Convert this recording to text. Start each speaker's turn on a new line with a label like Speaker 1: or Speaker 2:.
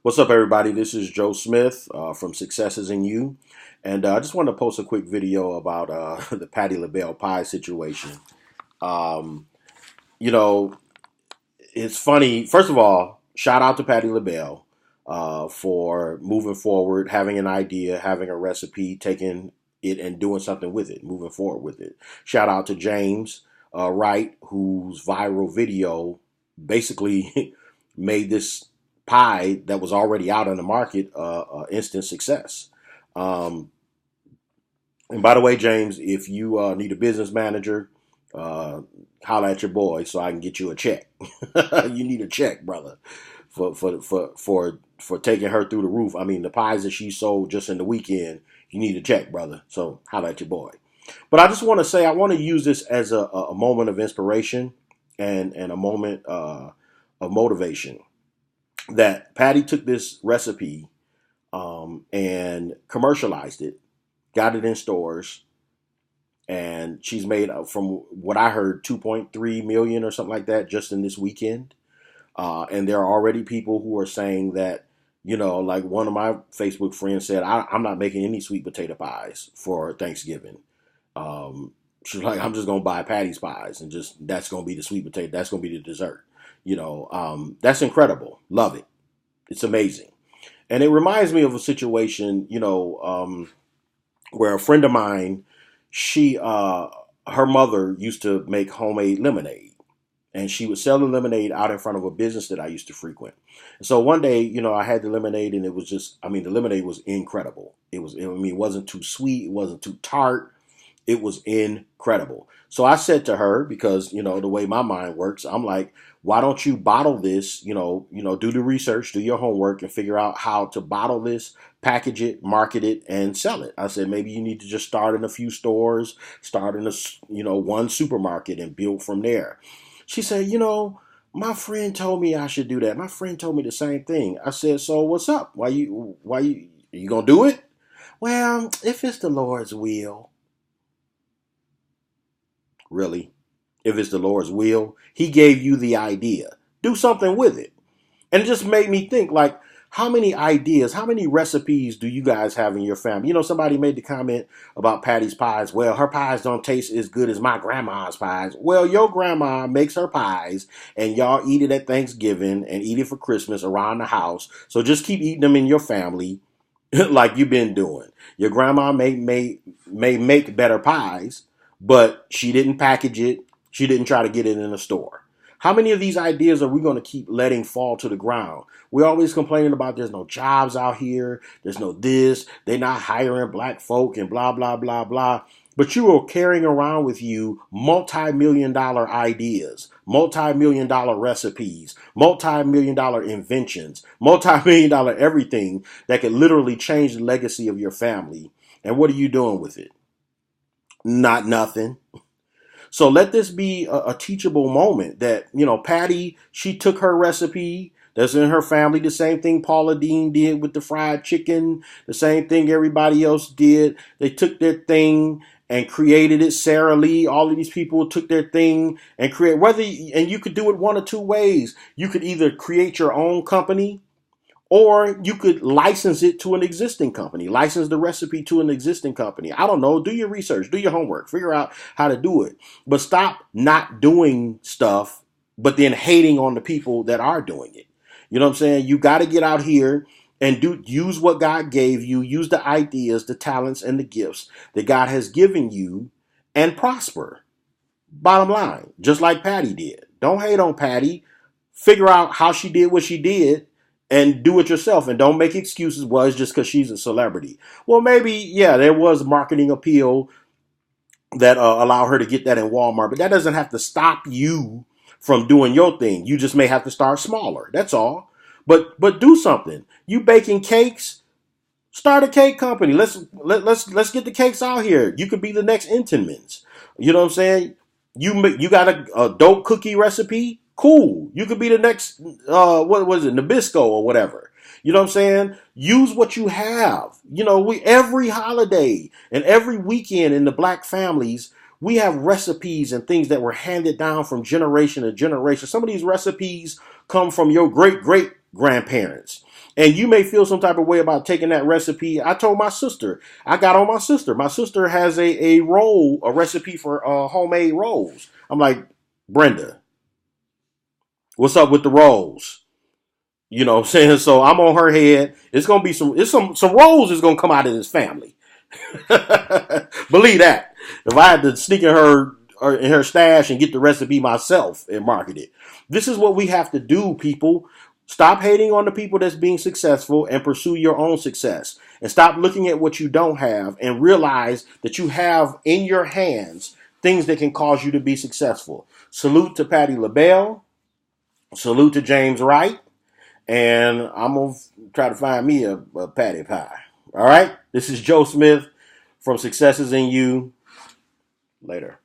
Speaker 1: What's up, everybody? This is Joe Smith from Successes in You. And I just wanted to post a quick video about the Patti Labelle Pie situation. Um, you know, it's funny. First of all, shout out to Patti Labelle for moving forward, having an idea, having a recipe, taking it and doing something with it, moving forward with it. Shout out to James Wright, whose viral video basically made this pie that was already out on the market instant success. Um, and by the way, James, if you need a business manager, uh, holla at your boy so I can get you a check. You need a check, brother, for taking her through the roof. I mean, the pies that she sold just in the weekend, you need a check, brother. So holla at your boy. But I just want to say I want to use this as a moment of inspiration and a moment of motivation. That Patty took this recipe and commercialized it, got it in stores, and she's made from what I heard 2.3 million or something like that just in this weekend. And there are already people who are saying that, like one of my Facebook friends said, I'm not making any sweet potato pies for Thanksgiving. She's like, I'm just gonna buy Patty's pies and just that's gonna be the sweet potato. That's gonna be the dessert. That's incredible. Love it. It's amazing. And it reminds me of a situation, where a friend of mine, her mother used to make homemade lemonade, and she would sell the lemonade out in front of a business that I used to frequent. So one day, I had the lemonade, and it was just, I mean, the lemonade was incredible. It wasn't too sweet, it wasn't too tart. It was incredible. So I said to her, because the way my mind works, I'm like, why don't you bottle this? Do the research, do your homework, and figure out how to bottle this, package it, market it, and sell it. I said maybe you need to just start in a few stores, start in one supermarket, and build from there. She said, my friend told me I should do that. My friend told me the same thing. I said, so what's up? Why you gonna do it? Well, if it's the Lord's will. Really? If it's the Lord's will, He gave you the idea. Do something with it. And it just made me think, like, how many ideas, how many recipes do you guys have in your family? Somebody made the comment about Patty's pies. Well, her pies don't taste as good as my grandma's pies. Well, your grandma makes her pies, and y'all eat it at Thanksgiving and eat it for Christmas around the house. So just keep eating them in your family like you've been doing. Your grandma may make better pies, but she didn't package it. She didn't try to get it in a store. How many of these ideas are we going to keep letting fall to the ground? We're always complaining about there's no jobs out here. There's no this. They're not hiring black folk and blah, blah, blah, blah. But you are carrying around with you multi-million dollar ideas, multi-million dollar recipes, multi-million dollar inventions, multi-million dollar everything that could literally change the legacy of your family. And what are you doing with it? Not nothing. So let this be a teachable moment that, Patty, she took her recipe that's in her family, the same thing Paula Dean did with the fried chicken, the same thing everybody else did. They took their thing and created it. Sarah Lee, all of these people took their thing and and you could do it one or two ways. You could either create your own company, or you could license it to an existing company, license the recipe to an existing company. I don't know. Do your research, do your homework, figure out how to do it. But stop not doing stuff, but then hating on the people that are doing it. You know what I'm saying? You got to get out here and use what God gave you, use the ideas, the talents, and the gifts that God has given you and prosper. Bottom line, just like Patty did. Don't hate on Patty. Figure out how she did what she did and do it yourself, and don't make excuses. Well, it's just because she's a celebrity. Well, maybe, yeah, there was marketing appeal that allow her to get that in Walmart, but that doesn't have to stop you from doing your thing. You just may have to start smaller. That's all. But do something. You baking cakes? Start a cake company. Let's get the cakes out here. You could be the next Intonmans. You know what I'm saying? You got a dope cookie recipe? Cool. You could be the next what was it, Nabisco or whatever. You know what I'm saying? Use what you have. We every holiday and every weekend in the black families, we have recipes and things that were handed down from generation to generation. Some of these recipes come from your great great grandparents. And you may feel some type of way about taking that recipe. I told my sister, I got on my sister. My sister has a recipe for homemade rolls. I'm like, Brenda, what's up with the rolls? You know what I'm saying? So I'm on her head. It's gonna be some rolls is gonna come out of this family. Believe that. If I had to sneak in her stash and get the recipe myself and market it. This is what we have to do, people. Stop hating on the people that's being successful and pursue your own success. And stop looking at what you don't have and realize that you have in your hands things that can cause you to be successful. Salute to Patti Labelle. Salute to James Wright. And I'm going to try to find me a Pattie Pie. All right? This is Joe Smith from Successes in You. Later.